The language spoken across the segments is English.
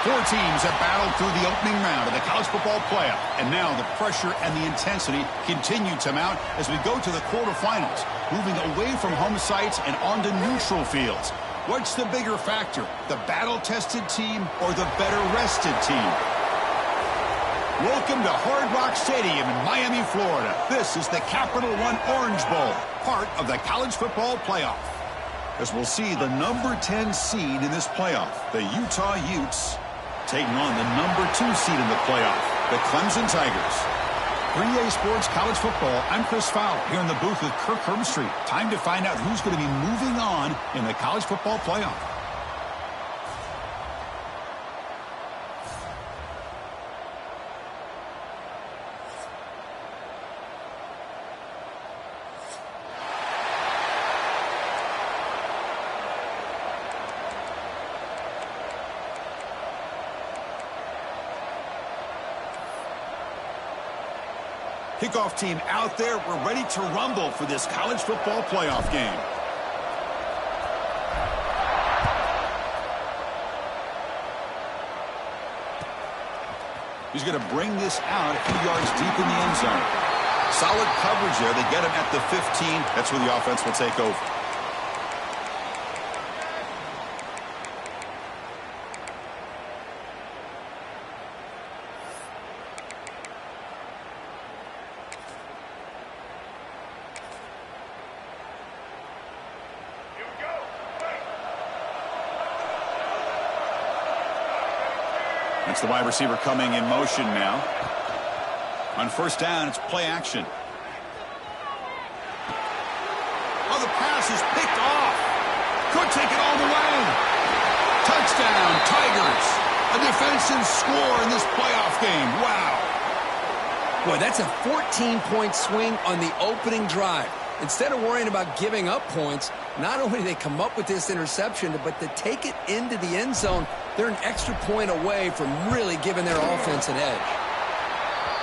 Four teams have battled through the opening round of the college football playoff, and now the pressure and the intensity continue to mount as we go to the quarterfinals, moving away from home sites and onto neutral fields. What's the bigger factor, the battle-tested team or the better-rested team? Welcome to Hard Rock Stadium in Miami, Florida. This is the Capital One Orange Bowl, part of the college football playoff. As we'll see the number 10 seed in this playoff, the Utah Utes, taking on the number 2 seed in the playoff, the Clemson Tigers. 3A Sports College Football, I'm Chris Fowler here in the booth with Kirk Herbstreit. Time to find out who's going to be moving on in the college football playoff. Kickoff team out there. We're ready to rumble for this college football playoff game. He's going to bring this out a few yards deep in the end zone. Solid coverage there. They get him at the 15. That's where the offense will take over. It's the wide receiver coming in motion now. On first down, it's play action. Oh, the pass is picked off. Could take it all the way. Touchdown, Tigers. A defensive score in this playoff game. Wow. Boy, that's a 14-point swing on the opening drive. Instead of worrying about giving up points, not only do they come up with this interception, but to take it into the end zone, they're an extra point away from really giving their offense an edge.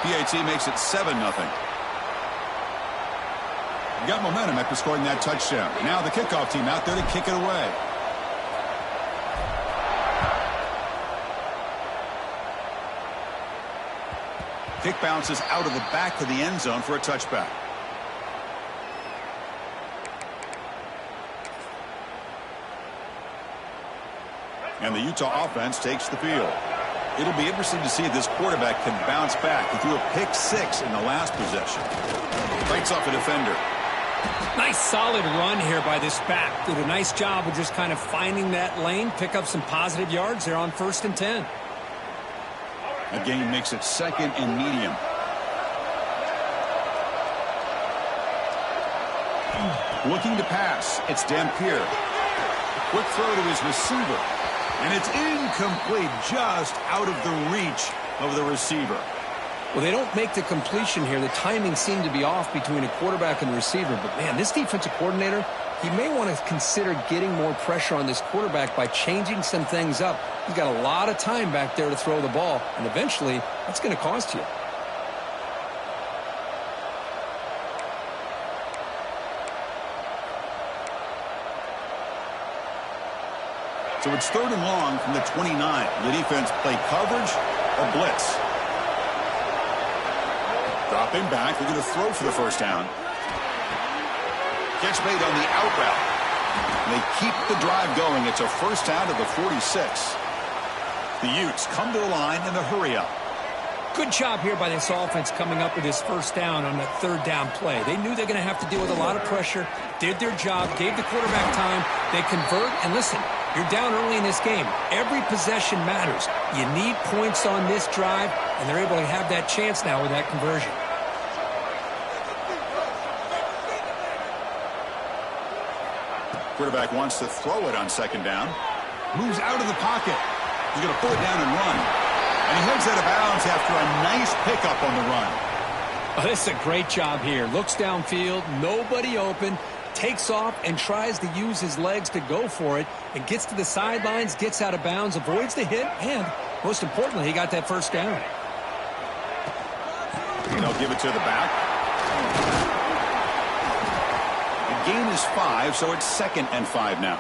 PAT makes it 7-0. Got momentum after scoring that touchdown. Now the kickoff team out there to kick it away. Kick bounces out of the back of the end zone for a touchback. And the Utah offense takes the field. It'll be interesting to see if this quarterback can bounce back. He threw a pick 6 in the last possession. Fights off a defender. Nice solid run here by this back. Did a nice job of just kind of finding that lane, pick up some positive yards there on 1st and 10. The game makes it 2nd and medium. Looking to pass. It's Dampier. Quick throw to his receiver. And it's incomplete, just out of the reach of the receiver. Well, they don't make the completion here. The timing seemed to be off between a quarterback and the receiver. But, man, this defensive coordinator, he may want to consider getting more pressure on this quarterback by changing some things up. He's got a lot of time back there to throw the ball, and eventually that's going to cost you. So it's 3rd and long from the 29. The defense play coverage or blitz. Dropping back. They're going to throw for the first down. Catch made on the out route. They keep the drive going. It's a first down to the 46. The Utes come to the line in the hurry up. Good job here by this offense coming up with this first down on that 3rd down play. They knew they're going to have to deal with a lot of pressure, did their job, gave the quarterback time. They convert, and listen, you're down early in this game. Every possession matters. You need points on this drive, and they're able to have that chance now with that conversion. Quarterback wants to throw it on 2nd down. Moves out of the pocket. He's going to pull it down and run. And he heads out of bounds after a nice pickup on the run. Oh, this is a great job here. Looks downfield, nobody open, takes off and tries to use his legs to go for it, and gets to the sidelines, gets out of bounds, avoids the hit, and most importantly, he got that first down. And they'll give it to the back. The gain is 5, so it's 2nd and 5 now.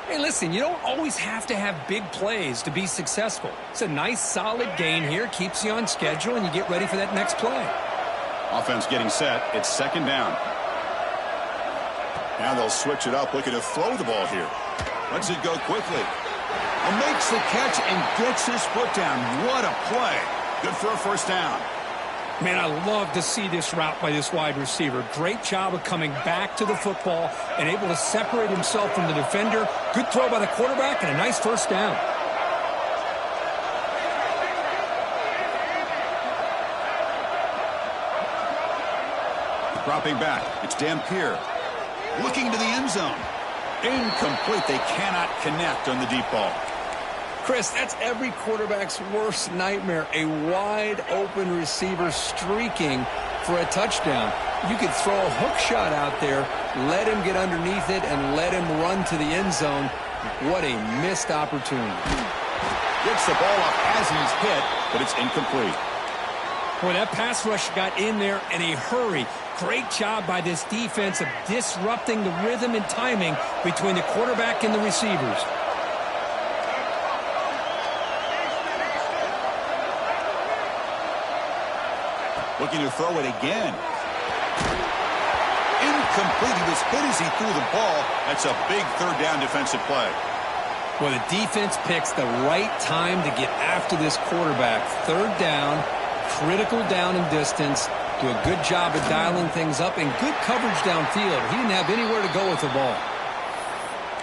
Hey, listen, you don't always have to have big plays to be successful. It's a nice, solid gain here, keeps you on schedule, and you get ready for that next play. Offense getting set. It's second down. Now they'll switch it up, looking to throw the ball here. Lets it go quickly. And makes the catch and gets his foot down. What a play. Good for a first down. Man, I love to see this route by this wide receiver. Great job of coming back to the football and able to separate himself from the defender. Good throw by the quarterback and a nice first down. Dropping back. It's Dampier. Looking to the end zone. Incomplete. They cannot connect on the deep ball. Chris, that's every quarterback's worst nightmare. A wide-open receiver streaking for a touchdown. You could throw a hook shot out there, let him get underneath it, and let him run to the end zone. What a missed opportunity. Gets the ball up as he's hit, but it's incomplete. Boy, that pass rush got in there in a hurry. Great job by this defense of disrupting the rhythm and timing between the quarterback and the receivers. Looking to throw it again. Incomplete. He was hit as he threw the ball. That's a big third down defensive play. Well, the defense picks the right time to get after this quarterback. Third down, critical down and distance. Do a good job of dialing things up and good coverage downfield. He didn't have anywhere to go with the ball.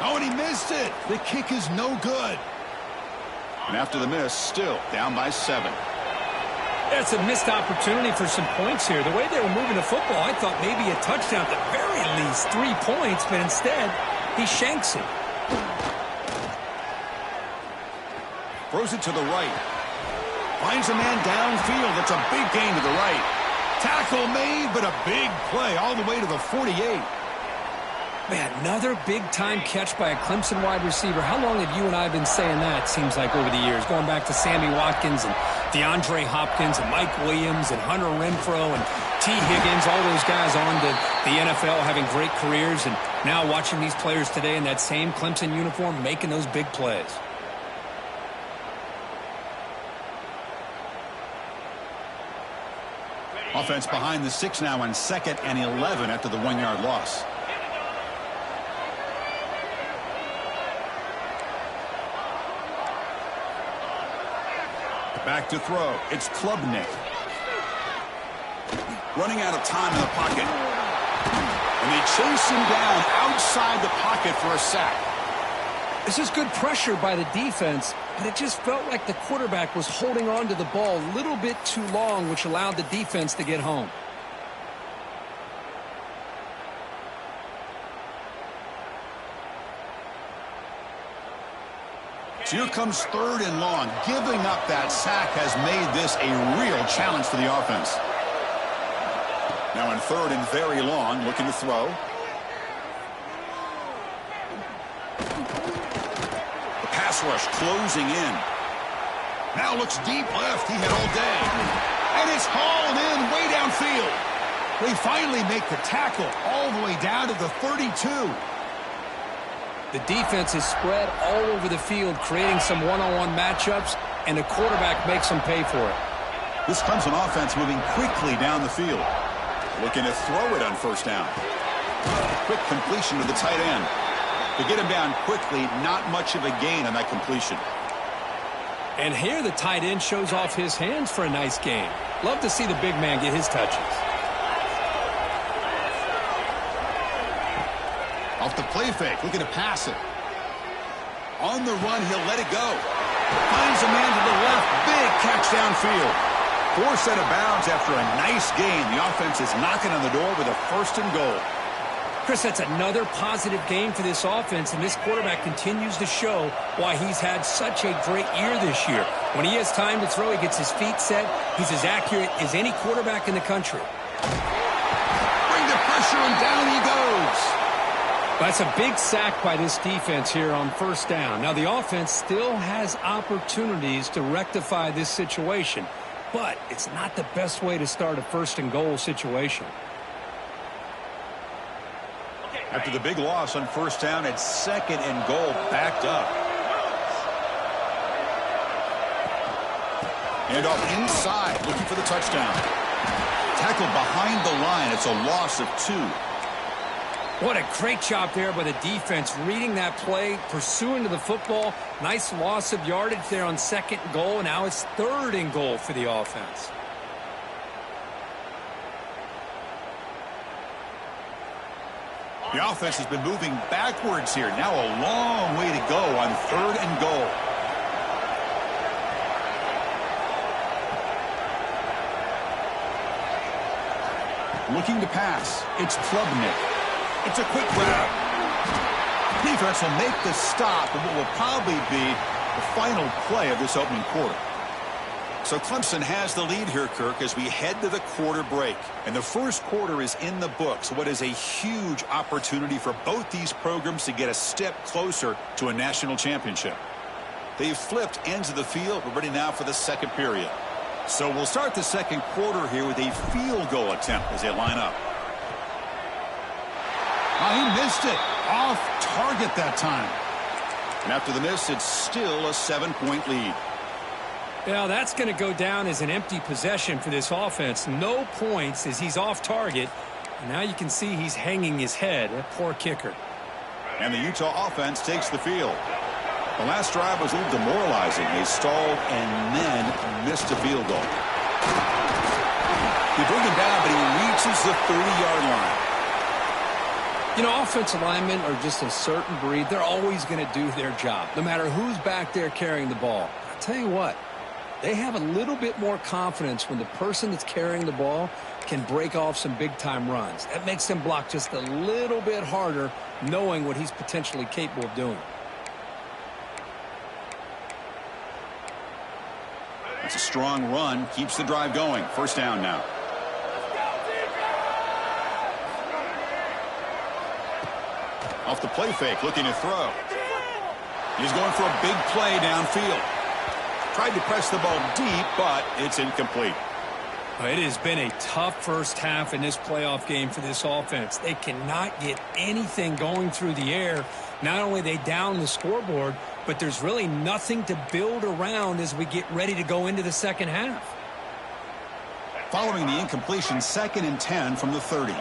Oh, and he missed it. The kick is no good. And after the miss, still down by 7. That's a missed opportunity for some points here. The way they were moving the football, I thought maybe a touchdown, at the very least 3 points, but instead, he shanks it. Throws it to the right. Finds a man downfield. It's a big gain to the right. Tackle made, but a big play all the way to the 48. Man, another big-time catch by a Clemson wide receiver. How long have you and I been saying that, seems like, over the years? Going back to Sammy Watkins and DeAndre Hopkins and Mike Williams and Hunter Renfrow and T. Higgins, all those guys on to the NFL having great careers. And now watching these players today in that same Clemson uniform making those big plays. Offense behind the 6 now on 2nd and 11 after the 1-yard loss. Back to throw. It's Klubnik. Running out of time in the pocket. And they chase him down outside the pocket for a sack. This is good pressure by the defense, but it just felt like the quarterback was holding on to the ball a little bit too long, which allowed the defense to get home. So here comes 3rd and long. Giving up that sack has made this a real challenge for the offense. Now in 3rd and very long, looking to throw. The pass rush closing in. Now looks deep left. He had all day. And it's hauled in way downfield. They finally make the tackle all the way down to the 32. The defense is spread all over the field, creating some one-on-one matchups, and the quarterback makes them pay for it. This Clemson offense moving quickly down the field. Looking to throw it on 1st down. Quick completion to the tight end. To get him down quickly, not much of a gain on that completion. And here the tight end shows off his hands for a nice gain. Love to see the big man get his touches. Off the play fake, looking to pass it. On the run, he'll let it go. Finds a man to the left. Big catch downfield. 4 set of bounds after a nice game. The offense is knocking on the door with a 1st and goal. Chris, that's another positive game for this offense, and this quarterback continues to show why he's had such a great year this year. When he has time to throw, he gets his feet set. He's as accurate as any quarterback in the country. Bring the pressure, and down he goes. That's a big sack by this defense here on 1st down. Now, the offense still has opportunities to rectify this situation, but it's not the best way to start a 1st and goal situation. After the big loss on first down, it's 2nd and goal, backed up. And off inside, looking for the touchdown. Tackled behind the line. It's a loss of 2. What a great job there by the defense, reading that play, pursuing to the football. Nice loss of yardage there on 2nd and goal. Now it's 3rd and goal for the offense. The offense has been moving backwards here. Now a long way to go on 3rd and goal. Looking to pass. It's Klubnik. It's a quick grab. Defense will make the stop in what will probably be the final play of this opening quarter. So Clemson has the lead here, Kirk, as we head to the quarter break. And the first quarter is in the books. What is a huge opportunity for both these programs to get a step closer to a national championship. They've flipped ends of the field. We're ready now for the second period. So we'll start the second quarter here with a field goal attempt as they line up. Oh, he missed it. Off target that time. And after the miss, it's still a 7-point lead. Well, that's going to go down as an empty possession for this offense. No points as he's off target. And now you can see he's hanging his head. A poor kicker. And the Utah offense takes the field. The last drive was a little demoralizing. They stalled and then missed a field goal. They bring him down, but he reaches the 30-yard line. You know, offensive linemen are just a certain breed. They're always going to do their job, no matter who's back there carrying the ball. I'll tell you what, they have a little bit more confidence when the person that's carrying the ball can break off some big-time runs. That makes them block just a little bit harder, knowing what he's potentially capable of doing. It's a strong run, keeps the drive going. First down now. Off the play fake, looking to throw. He's going for a big play downfield. Tried to press the ball deep, but it's incomplete. It has been a tough first half in this playoff game for this offense. They cannot get anything going through the air. Not only are they down the scoreboard, but there's really nothing to build around as we get ready to go into the second half. Following the incompletion, 2nd and 10 from the 30.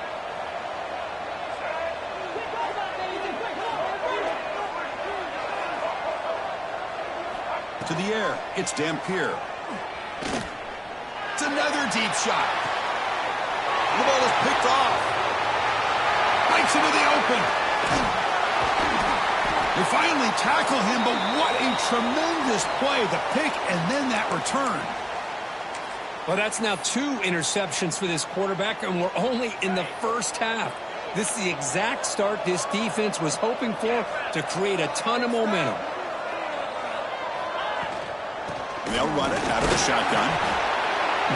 To the air, it's Dampier. It's another deep shot. The ball is picked off. Bites into the open. They finally tackle him, but what a tremendous play. The pick and then that return. Well, that's now 2 interceptions for this quarterback, and we're only in the first half. This is the exact start this defense was hoping for to create a ton of momentum. They'll run it out of the shotgun.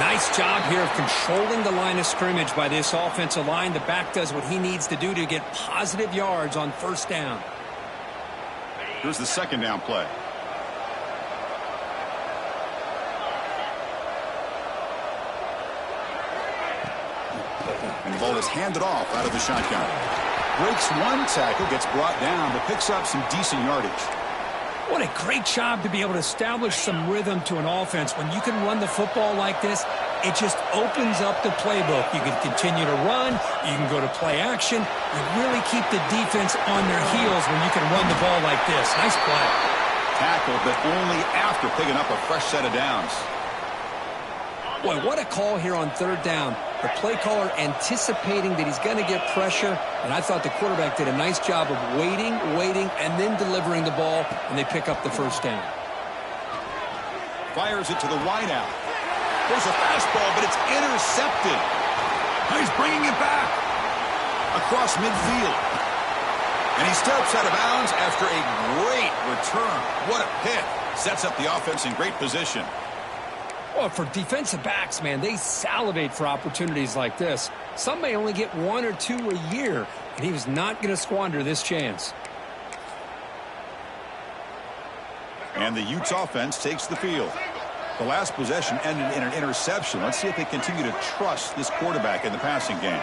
Nice job here of controlling the line of scrimmage by this offensive line. The back does what he needs to do to get positive yards on first down. Here's the second down play. And the ball is handed off out of the shotgun. Breaks one tackle, gets brought down, but picks up some decent yardage. What a great job to be able to establish some rhythm to an offense. When you can run the football like this, it just opens up the playbook. You can continue to run. You can go to play action. You really keep the defense on their heels when you can run the ball like this. Nice play. Tackled, but only after picking up a fresh set of downs. Boy, what a call here on 3rd down. The play caller anticipating that he's going to get pressure, and I thought the quarterback did a nice job of waiting, and then delivering the ball, and they pick up the first down. Fires it to the wideout. There's a fastball, but it's intercepted. Now he's bringing it back across midfield. And he steps out of bounds after a great return. What a pick. Sets up the offense in great position. Well, for defensive backs, man, they salivate for opportunities like this. Some may only get 1 or 2 a year, and he was not going to squander this chance. And the Utes offense takes the field. The last possession ended in an interception. Let's see if they continue to trust this quarterback in the passing game.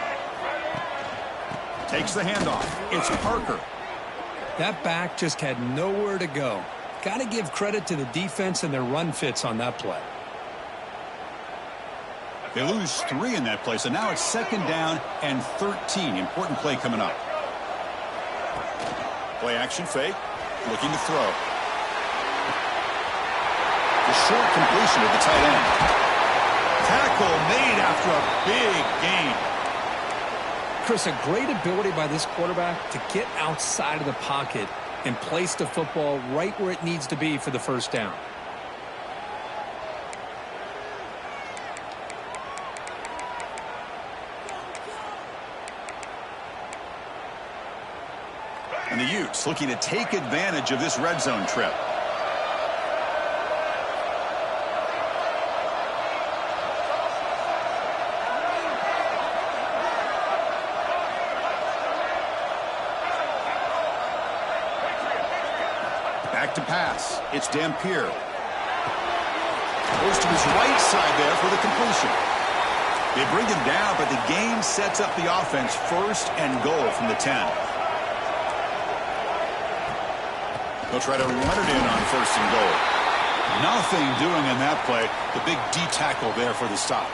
Takes the handoff. It's Parker. That back just had nowhere to go. Got to give credit to the defense and their run fits on that play. They lose 3 in that play, so now it's 2nd down and 13. Important play coming up. Play action fake. Looking to throw. The short completion to the tight end. Tackle made after a big gain. Chris, a great ability by this quarterback to get outside of the pocket and place the football right where it needs to be for the first down. And the Utes looking to take advantage of this red zone trip. Back to pass. It's Dampier. Goes to his right side there for the completion. They bring him down, but the gain sets up the offense 1st and goal from the 10. They'll try to run it in on 1st and goal. Nothing doing in that play. The big D tackle there for the stop.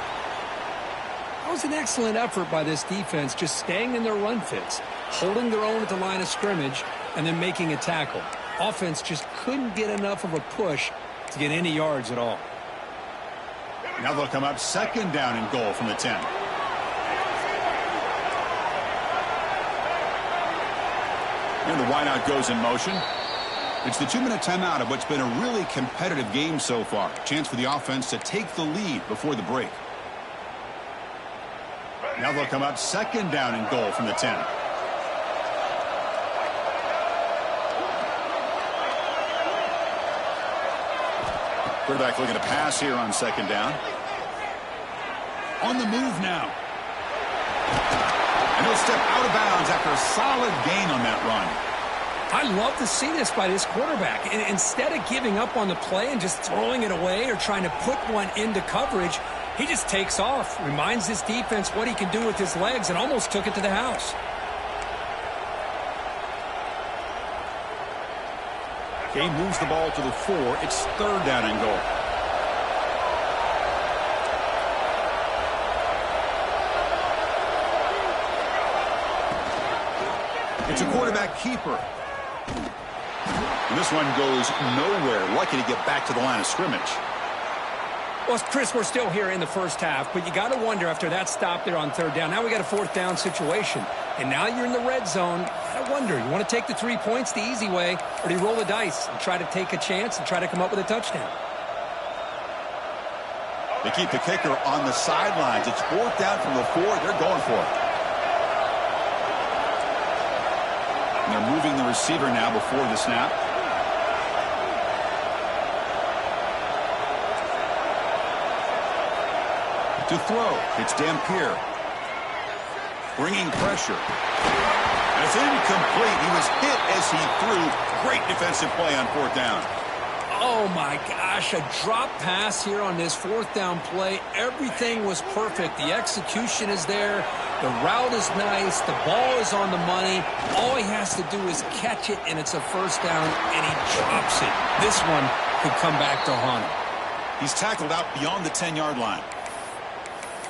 That was an excellent effort by this defense, just staying in their run fits, holding their own at the line of scrimmage, and then making a tackle. Offense just couldn't get enough of a push to get any yards at all. Now they'll come up 2nd down and goal from the 10. And the wideout goes in motion. It's the 2-minute timeout of what's been a really competitive game so far. Chance for the offense to take the lead before the break. Now they'll come up 2nd down and goal from the 10. Quarterback looking to pass here on 2nd down. On the move now. And he'll step out of bounds after a solid gain on that run. I love to see this by this quarterback. Instead of giving up on the play and just throwing it away or trying to put one into coverage, he just takes off, reminds his defense what he can do with his legs, and almost took it to the house. Game moves the ball to the 4. It's 3rd down and goal. It's a quarterback keeper. And this one goes nowhere. Lucky to get back to the line of scrimmage. Well, Chris, we're still here in the first half, but you got to wonder after that stop there on 3rd down. Now we got a 4th down situation, and now you're in the red zone. I wonder, you want to take the 3 points the easy way, or do you roll the dice and try to take a chance and try to come up with a touchdown? They keep the kicker on the sidelines. It's 4th down from the 4. They're going for it. And they're moving the receiver now before the snap. To throw, it's Dampier. Bringing pressure. And it's incomplete. He was hit as he threw. Great defensive play on 4th down. Oh, my gosh, a drop pass here on this 4th down play. Everything was perfect. The execution is there. The route is nice. The ball is on the money. All he has to do is catch it, and it's a 1st down, and he drops it. This one could come back to haunt him. He's tackled out beyond the 10-yard line.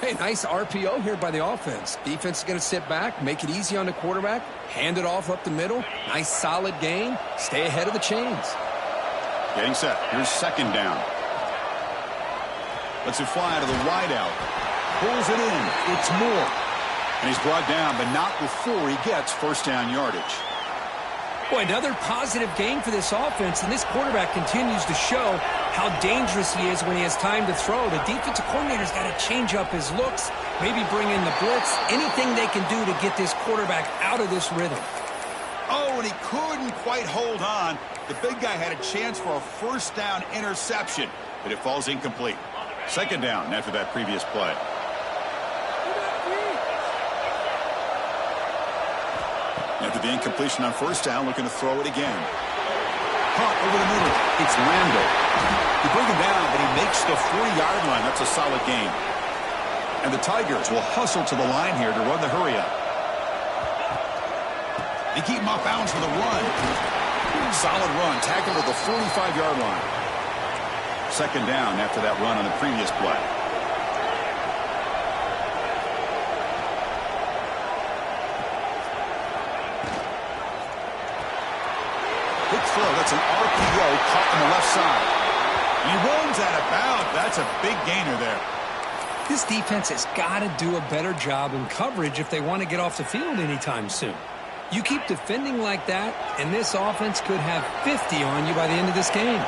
Hey, nice RPO here by the offense. Defense is going to sit back, make it easy on the quarterback, hand it off up the middle. Nice solid gain. Stay ahead of the chains. Getting set. Here's 2nd down. Lets it fly to the wideout. Pulls it in. It's Moore. And he's brought down, but not before he gets 1st down yardage. Boy, another positive game for this offense, and this quarterback continues to show how dangerous he is when he has time to throw. The defensive coordinator's got to change up his looks, maybe bring in the blitz, anything they can do to get this quarterback out of this rhythm. Oh, and he couldn't quite hold on. The big guy had a chance for a 1st down interception, but it falls incomplete. 2nd down after that previous play. After the incompletion on 1st down, looking to throw it again. Punt over the middle. It's Lando. You bring him down, but he makes the 40-yard line. That's a solid gain. And the Tigers will hustle to the line here to run the hurry up. They keep him off bounds for the run. Solid run, tackled at the 45-yard line. Second down after that run on the previous play. Quick throw, that's an RPO caught on the left side. He runs out of bounds. That's a big gainer there. This defense has got to do a better job in coverage if they want to get off the field anytime soon. You keep defending like that, and this offense could have 50 on you by the end of this game.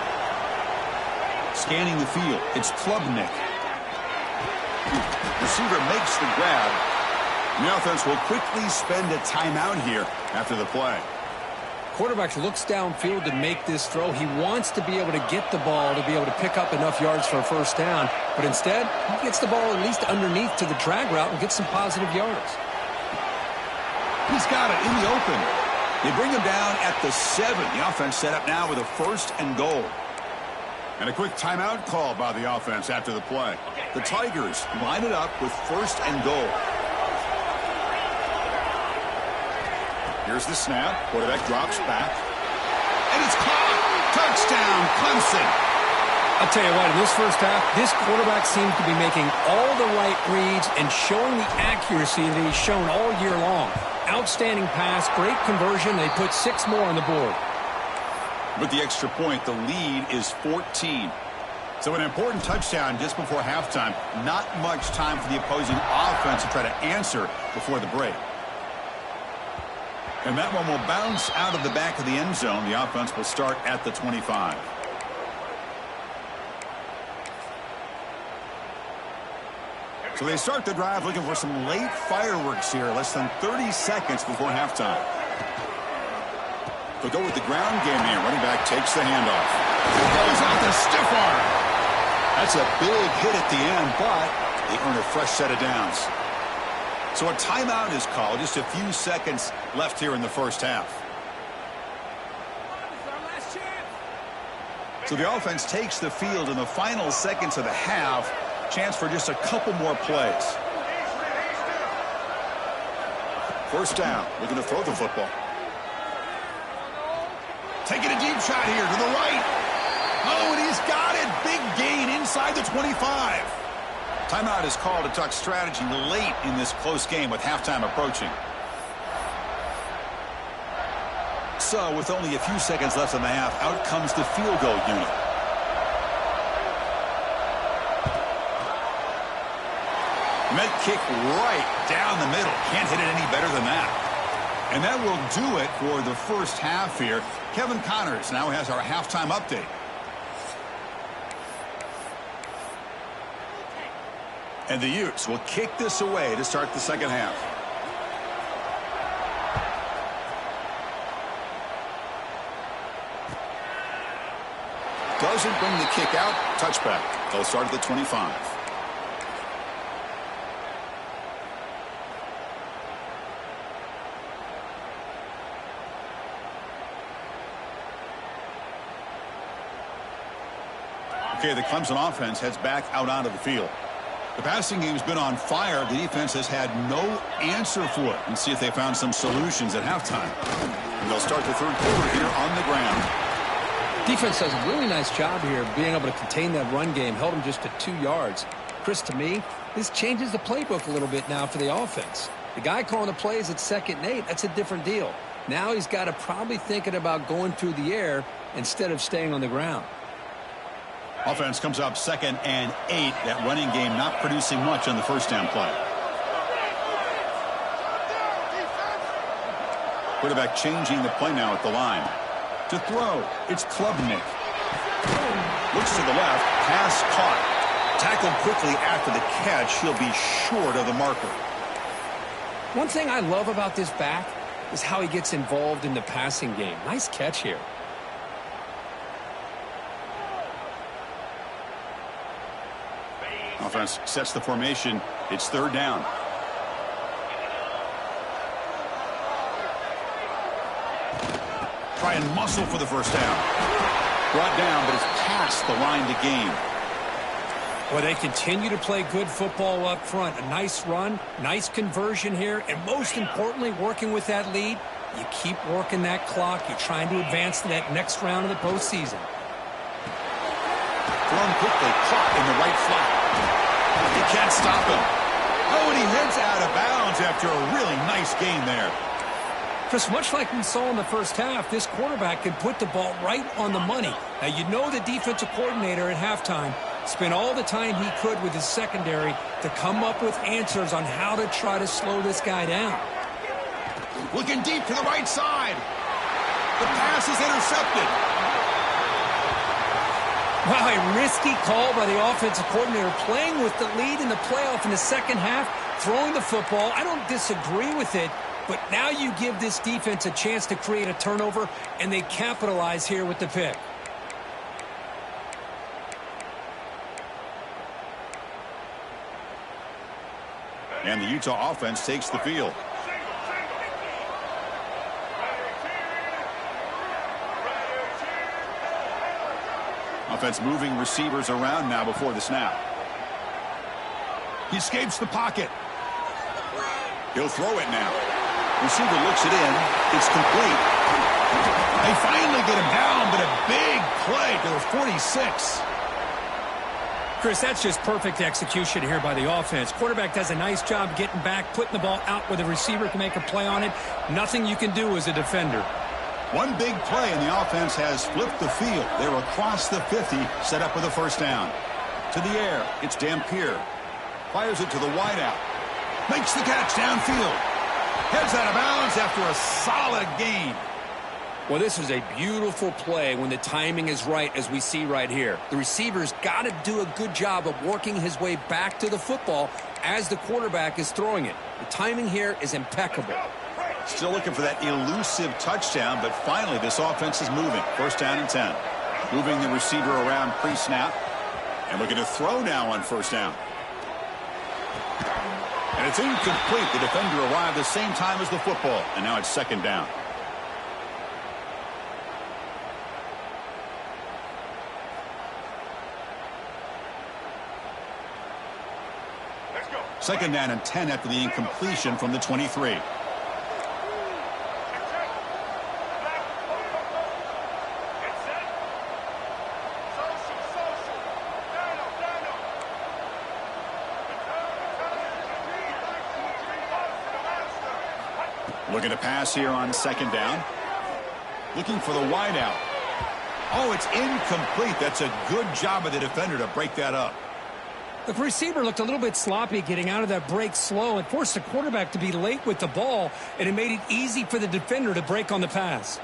Scanning the field, it's Klubnik. Receiver makes the grab. The offense will quickly spend a timeout here after the play. Quarterback looks downfield to make this throw. He wants to be able to get the ball to be able to pick up enough yards for a first down. But instead, he gets the ball at least underneath to the drag route and gets some positive yards. He's got it in the open. They bring him down at the 7. The offense set up now with a 1st and goal. And a quick timeout call by the offense after the play. The Tigers line it up with 1st and goal. Here's the snap. Quarterback drops back. And it's caught. Touchdown, Clemson. I'll tell you what, in this first half, this quarterback seems to be making all the right reads and showing the accuracy that he's shown all year long. Outstanding pass, great conversion. They put 6 more on the board. With the extra point, the lead is 14. So an important touchdown just before halftime. Not much time for the opposing offense to try to answer before the break. And that one will bounce out of the back of the end zone. The offense will start at the 25. So they start the drive looking for some late fireworks here. Less than 30 seconds before halftime. They'll go with the ground game here. Running back takes the handoff. Goes out the stiff arm. That's a big hit at the end, but they earn a fresh set of downs. So a timeout is called. Just a few seconds left here in the first half. So the offense takes the field in the final seconds of the half. Chance for just a couple more plays. First down. Looking to throw the football. Taking a deep shot here to the right. Oh, and he's got it. Big gain inside the 25. Timeout is called to talk strategy late in this close game with halftime approaching. So with only a few seconds left in the half, out comes the field goal unit. Met kick right down the middle. Can't hit it any better than that. And that will do it for the first half here. Kevin Connors now has our halftime update. And the Utes will kick this away to start the second half. Doesn't bring the kick out. Touchback. They'll start at the 25. Okay, the Clemson offense heads back out onto the field. The passing game's been on fire. The defense has had no answer for it. And see if they found some solutions at halftime. And they'll start the third quarter here on the ground. Defense does a really nice job here being able to contain that run game. Held them just to 2 yards. Chris, to me, this changes the playbook a little bit now for the offense. The guy calling the plays at 2nd and 8, that's a different deal. Now he's got to probably thinking about going through the air instead of staying on the ground. Offense comes up 2nd and 8. That running game not producing much on the first down play. Quarterback changing the play now at the line. To throw, it's Klubnik. Looks to the left, pass caught. Tackled quickly after the catch. He'll be short of the marker. One thing I love about this back is how he gets involved in the passing game. Nice catch here. Offense sets the formation. It's 3rd down. Try and muscle for the first down. Brought down, but it's past the line to gain. Well, they continue to play good football up front. A nice run, nice conversion here, and most importantly, working with that lead, You keep working that clock. You're trying to advance to that next round of the postseason. Thrown quickly, caught in the right flat. You can't stop him. Oh, and he heads out of bounds after a really nice gain there. Chris, much like we saw in the first half, this quarterback can put the ball right on the money. Now, you know the defensive coordinator at halftime spent all the time he could with his secondary to come up with answers on how to try to slow this guy down. Looking deep to the right side. The pass is intercepted. Wow, a risky call by the offensive coordinator, playing with the lead in the playoff in the second half, throwing the football. I don't disagree with it, but now you give this defense a chance to create a turnover, and they capitalize here with the pick. And the Utah offense takes the field. Offense moving receivers around now before the snap. He escapes the pocket. He'll throw it now. Receiver looks it in. It's complete. They finally get him down, but a big play to the 46. Chris, that's just perfect execution here by the offense. Quarterback does a nice job getting back, putting the ball out where the receiver can make a play on it. Nothing you can do as a defender. One big play, and the offense has flipped the field. They're across the 50, set up with a first down. To the air, it's Dampier. Fires it to the wideout. Makes the catch downfield. Heads out of bounds after a solid gain. Well, this is a beautiful play when the timing is right, as we see right here. The receiver's got to do a good job of working his way back to the football as the quarterback is throwing it. The timing here is impeccable. Still looking for that elusive touchdown, but finally this offense is moving. First down and 10. Moving the receiver around pre-snap. And looking to throw now on first down. And it's incomplete. The defender arrived the same time as the football. And now it's second down. Second down and 10 after the incompletion from the 23. Looking to pass here on second down. Looking for the wideout. Oh, it's incomplete. That's a good job of the defender to break that up. The receiver looked a little bit sloppy getting out of that break slow and forced the quarterback to be late with the ball, and it made it easy for the defender to break on the pass.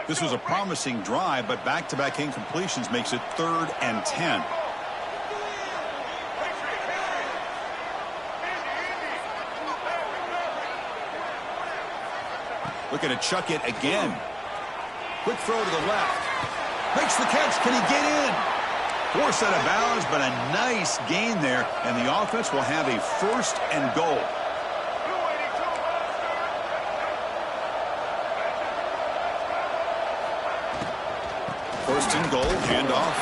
This was a promising drive, but back-to-back incompletions makes it 3rd and 10. Looking to chuck it again. Quick throw to the left. Makes the catch. Can he get in? Forced out of bounds, but a nice gain there, and the offense will have a 1st and goal. First and goal, handoff.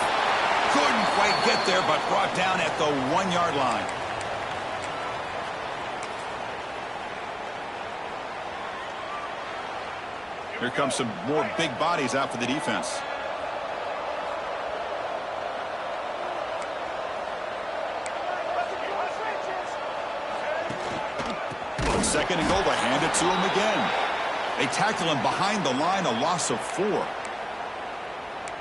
Couldn't quite get there, but brought down at the 1-yard line. Here comes some more big bodies out for the defense. On second and goal, they hand it to him again. They tackle him behind the line, a loss of 4.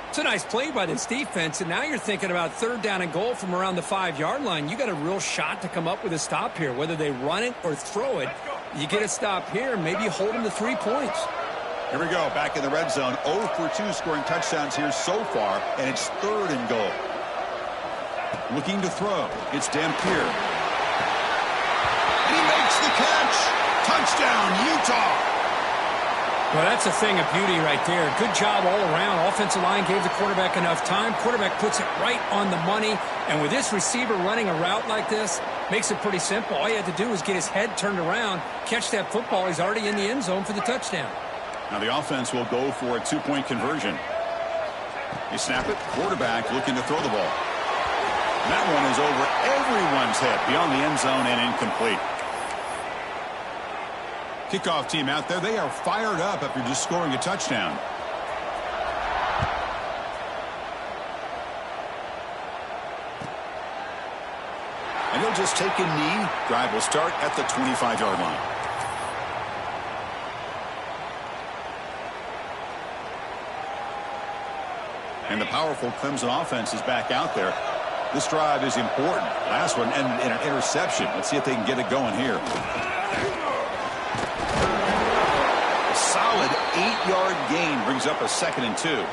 It's a nice play by this defense, and now you're thinking about 3rd down and goal from around the 5-yard line. You got a real shot to come up with a stop here. Whether they run it or throw it, you get a stop here, maybe hold them to 3 points. Here we go, back in the red zone. 0 for 2 scoring touchdowns here so far, and it's 3rd and goal. Looking to throw. It's Dampier. And he makes the catch. Touchdown, Utah. Well, that's a thing of beauty right there. Good job all around. Offensive line gave the quarterback enough time. Quarterback puts it right on the money. And with this receiver running a route like this, makes it pretty simple. All you had to do was get his head turned around, catch that football. He's already in the end zone for the touchdown. Now the offense will go for a 2-point conversion. They snap it. Quarterback looking to throw the ball. And that one is over everyone's head beyond the end zone and incomplete. Kickoff team out there, they are fired up after just scoring a touchdown. And he'll just take a knee. Drive will start at the 25-yard line. And the powerful Clemson offense is back out there. This drive is important. Last one ended in an interception. Let's see if they can get it going here. A solid 8-yard gain brings up a 2nd and 2.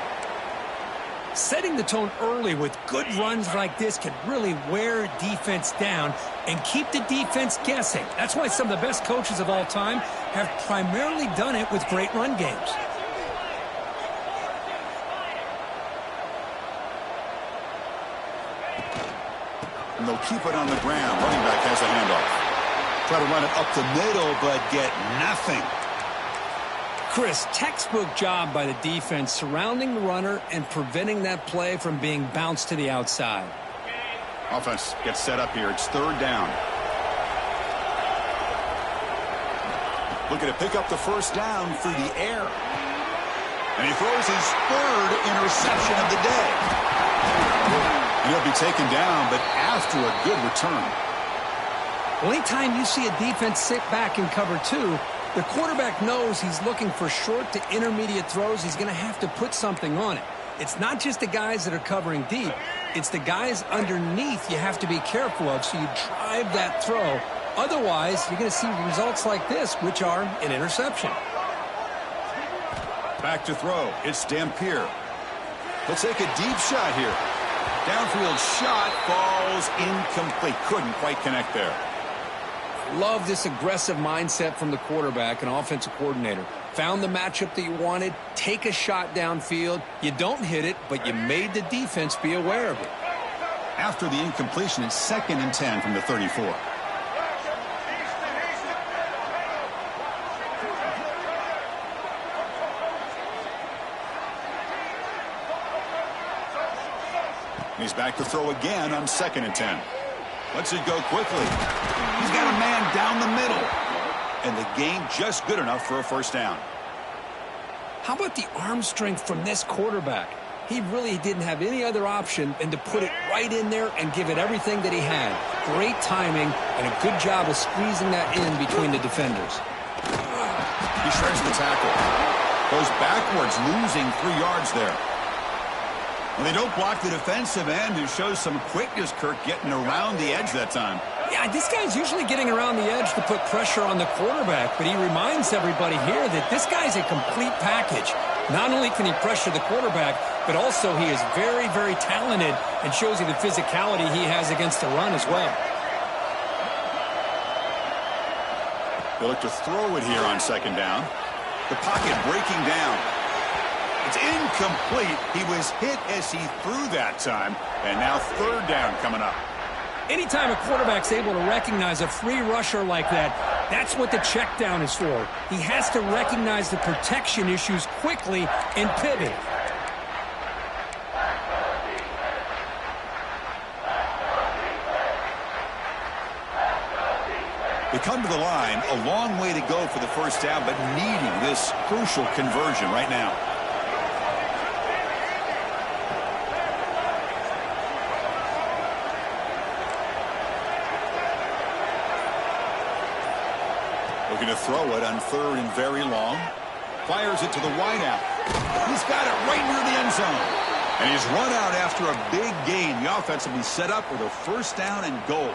Setting the tone early with good runs like this can really wear defense down and keep the defense guessing. That's why some of the best coaches of all time have primarily done it with great run games. And they'll keep it on the ground. Running back has a handoff. Try to run it up the middle, but get nothing. Chris, textbook job by the defense surrounding the runner and preventing that play from being bounced to the outside. Offense gets set up here. It's 3rd down. Looking to pick up the 1st down through the air. And he throws his 3rd interception of the day. And he'll be taken down, but after a good return. Well, anytime you see a defense sit back in cover 2, the quarterback knows he's looking for short to intermediate throws. He's going to have to put something on it. It's not just the guys that are covering deep. It's the guys underneath you have to be careful of, so you drive that throw. Otherwise, you're going to see results like this, which are an interception. Back to throw. It's Dampier. He'll take a deep shot here. Downfield shot falls incomplete. Couldn't quite connect there. Love this aggressive mindset from the quarterback and offensive coordinator. Found the matchup that you wanted, take a shot downfield. You don't hit it, but you made the defense be aware of it. After the incompletion, it's 2nd and 10 from the 34. He's back to throw again on 2nd and 10. Lets it go quickly. He's got a man down the middle. And the gain just good enough for a 1st down. How about the arm strength from this quarterback? He really didn't have any other option than to put it right in there and give it everything that he had. Great timing and a good job of squeezing that in between the defenders. He shreds the tackle. Goes backwards, losing 3 yards there. And they don't block the defensive end, who shows some quickness, Kirk, getting around the edge that time. Yeah, this guy's usually getting around the edge to put pressure on the quarterback, but he reminds everybody here that this guy's a complete package. Not only can he pressure the quarterback, but also he is very, very talented and shows you the physicality he has against the run as well. They look to throw it here on 2nd down. The pocket breaking down. It's incomplete. He was hit as he threw that time. And now 3rd down coming up. Anytime a quarterback's able to recognize a free rusher like that, that's what the check down is for. He has to recognize the protection issues quickly and pivot. They come to the line, a long way to go for the 1st down, but needing this crucial conversion right now. Looking to throw it on 3rd and very long. Fires it to the wideout. He's got it right near the end zone. And he's run out after a big gain. The offense will be set up with a 1st down and goal.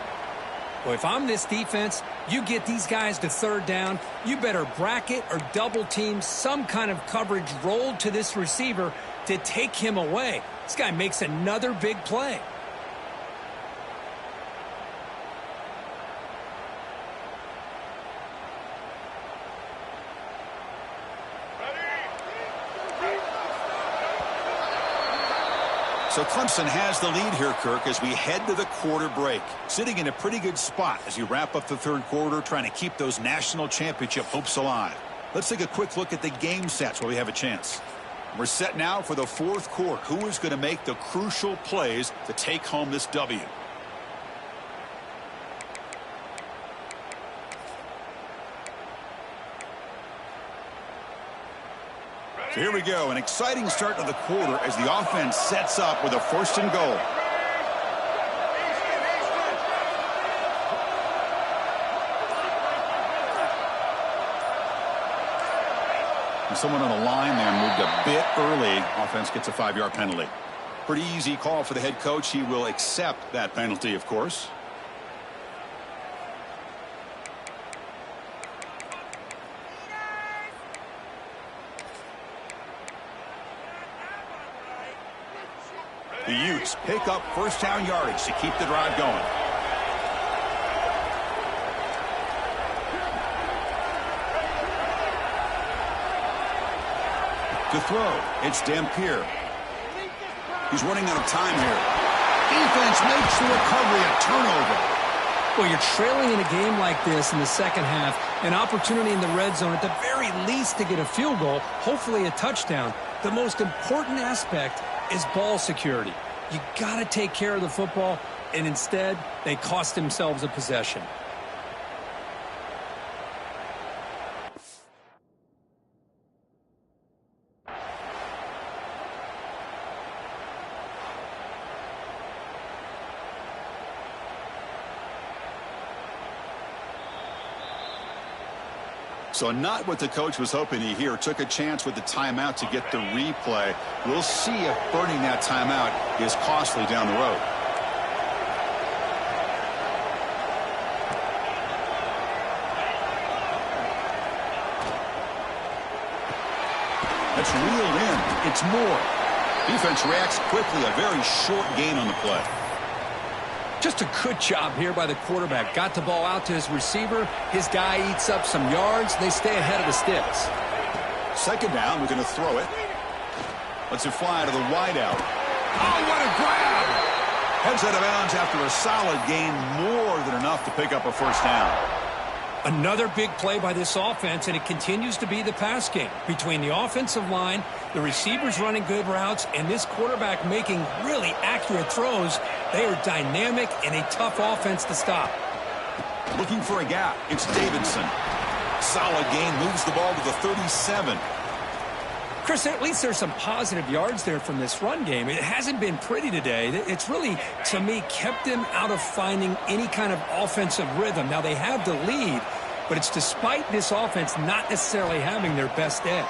Well, if I'm this defense, you get these guys to 3rd down, you better bracket or double team some kind of coverage rolled to this receiver to take him away. This guy makes another big play. So Clemson has the lead here, Kirk, as we head to the quarter break. Sitting in a pretty good spot as you wrap up the 3rd quarter, trying to keep those national championship hopes alive. Let's take a quick look at the game sets while we have a chance. We're set now for the 4th quarter. Who is going to make the crucial plays to take home this W? So here we go, an exciting start to the quarter as the offense sets up with a 1st and goal. And someone on the line there moved a bit early. Offense gets a 5-yard penalty. Pretty easy call for the head coach. He will accept that penalty, of course. The Utes pick up 1st down yardage to keep the drive going. To throw, it's Dampier. He's running out of time here. Defense makes the recovery, a turnover. Well, you're trailing in a game like this in the second half, an opportunity in the red zone at the very least to get a field goal, hopefully a touchdown. The most important aspect is ball security. You got to take care of the football, and instead, they cost themselves a possession. So not what the coach was hoping to hear. Took a chance with the timeout to get the replay. We'll see if burning that timeout is costly down the road. That's reeled in. It's Moore. Defense reacts quickly. A very short gain on the play. Just a good job here by the quarterback. Got the ball out to his receiver. His guy eats up some yards. They stay ahead of the sticks. 2nd down. We're going to throw it. Lets it fly to the wideout. Oh, what a grab! Heads out of bounds after a solid gain. More than enough to pick up a 1st down. Another big play by this offense, and it continues to be the pass game. Between the offensive line, the receivers running good routes, and this quarterback making really accurate throws, they are dynamic and a tough offense to stop. Looking for a gap. It's Davidson. Solid gain, moves the ball to the 37. Chris, at least there's some positive yards there from this run game. It hasn't been pretty today. It's really, to me, kept them out of finding any kind of offensive rhythm. Now, they have the lead, but it's despite this offense not necessarily having their best day.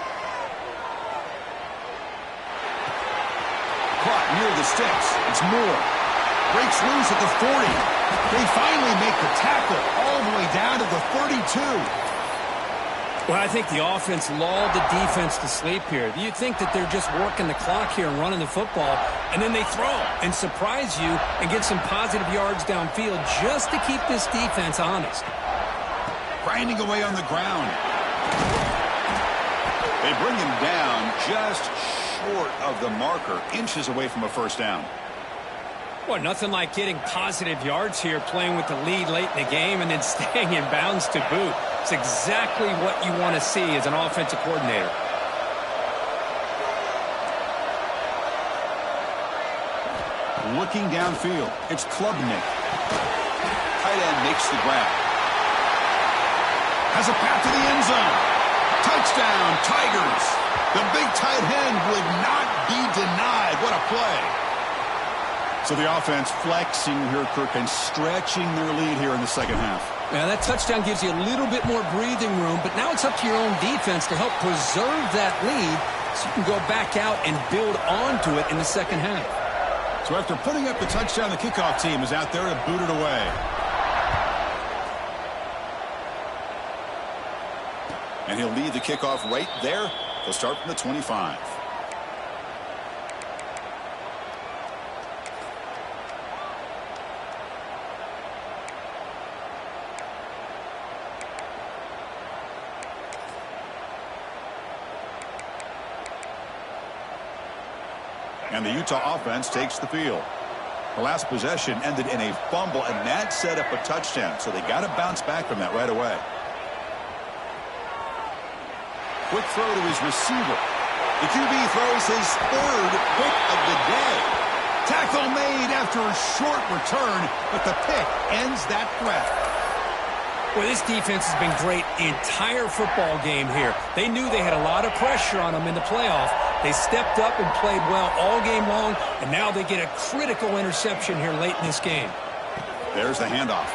Caught near the sticks. It's Moore. Breaks loose at the 40. They finally make the tackle all the way down to the 32. Well, I think the offense lulled the defense to sleep here. You think that they're just working the clock here and running the football, and then they throw and surprise you and get some positive yards downfield just to keep this defense honest. Grinding away on the ground. They bring him down just short of the marker, inches away from a 1st down. Well, nothing like getting positive yards here, playing with the lead late in the game and then staying in bounds to boot. It's exactly what you want to see as an offensive coordinator. Looking downfield, it's Klubnik. Tight end makes the grab. Has a path to the end zone. Touchdown, Tigers. The big tight end would not be denied. What a play. So the offense flexing here, Kirk, and stretching their lead here in the second half. Yeah, that touchdown gives you a little bit more breathing room, but now it's up to your own defense to help preserve that lead so you can go back out and build onto it in the second half. So after putting up the touchdown, the kickoff team is out there to boot it away. And he'll lead the kickoff right there. They'll start from the 25. And the Utah offense takes the field. The last possession ended in a fumble, and that set up a touchdown. So they got to bounce back from that right away. Quick throw to his receiver. The QB throws his 3rd pick of the day. Tackle made after a short return, but the pick ends that threat. Well, this defense has been great the entire football game here. They knew they had a lot of pressure on them in the playoff. They stepped up and played well all game long, and now they get a critical interception here late in this game. There's the handoff.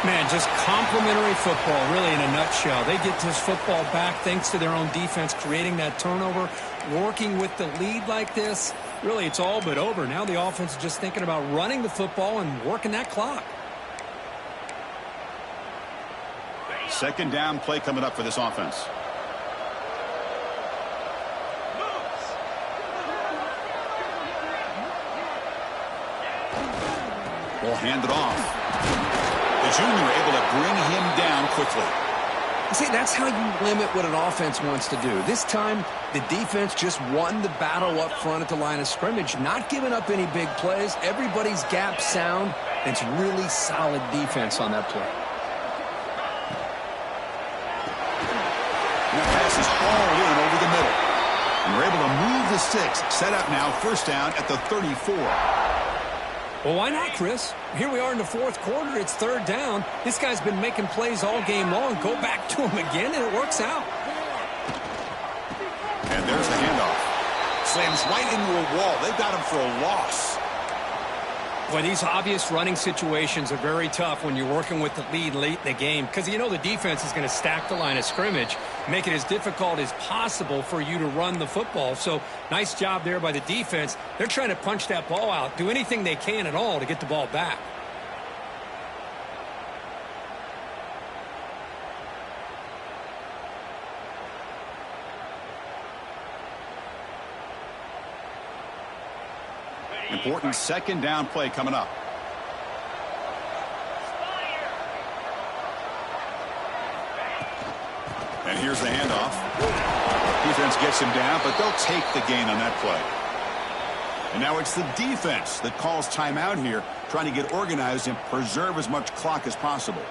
Man, just complimentary football, really, in a nutshell. They get this football back thanks to their own defense, creating that turnover, working with the lead like this. Really, it's all but over. Now the offense is just thinking about running the football and working that clock. Second down play coming up for this offense. We'll hand it off. The junior able to bring him down quickly. See, that's how you limit what an offense wants to do. This time, the defense just won the battle up front at the line of scrimmage, not giving up any big plays. Everybody's gap sound. It's really solid defense on that play. And the pass is hauled in over the middle. And we're able to move the sticks. Set up now, first down at the 34. Well, why not, Chris? Here we are in the fourth quarter. It's third down. This guy's been making plays all game long. Go back to him again, and it works out. And there's the handoff. Slams right into a wall. They've got him for a loss. Boy, these obvious running situations are very tough when you're working with the lead late in the game because you know the defense is going to stack the line of scrimmage, make it as difficult as possible for you to run the football. So nice job there by the defense. They're trying to punch that ball out, do anything they can at all to get the ball back. Important second down play coming up. And here's the handoff. Defense gets him down, but they'll take the gain on that play. And now it's the defense that calls timeout here, trying to get organized and preserve as much clock as possible.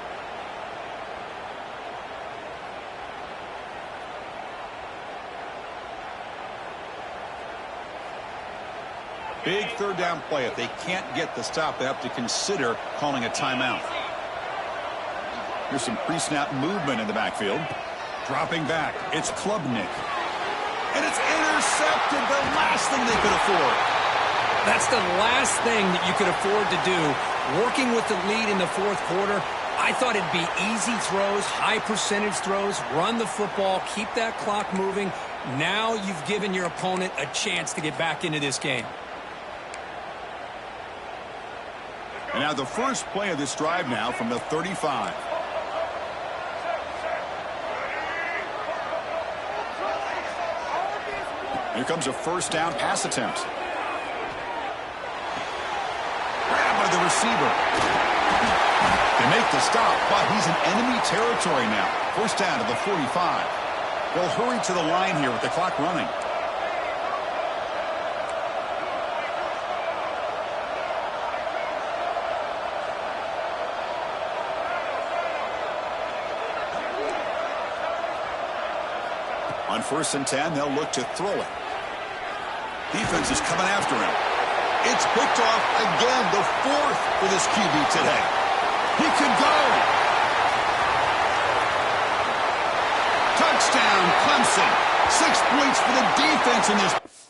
Big third down play. If they can't get the stop, they have to consider calling a timeout. Here's some pre-snap movement in the backfield. Dropping back, it's Klubnik. And it's intercepted, the last thing they could afford. That's the last thing that you could afford to do. Working with the lead in the fourth quarter, I thought it'd be easy throws, high percentage throws, run the football, keep that clock moving. Now you've given your opponent a chance to get back into this game. And now the first play of this drive now from the 35. Here comes a first down pass attempt. Grabbed by the receiver. They make the stop, but he's in enemy territory now. First down to the 45. They'll hurry to the line here with the clock running. On 1st and 10, they'll look to throw it. Defense is coming after him. It's picked off again, the fourth for this QB today. He could go. Touchdown, Clemson. 6 points for the defense in this.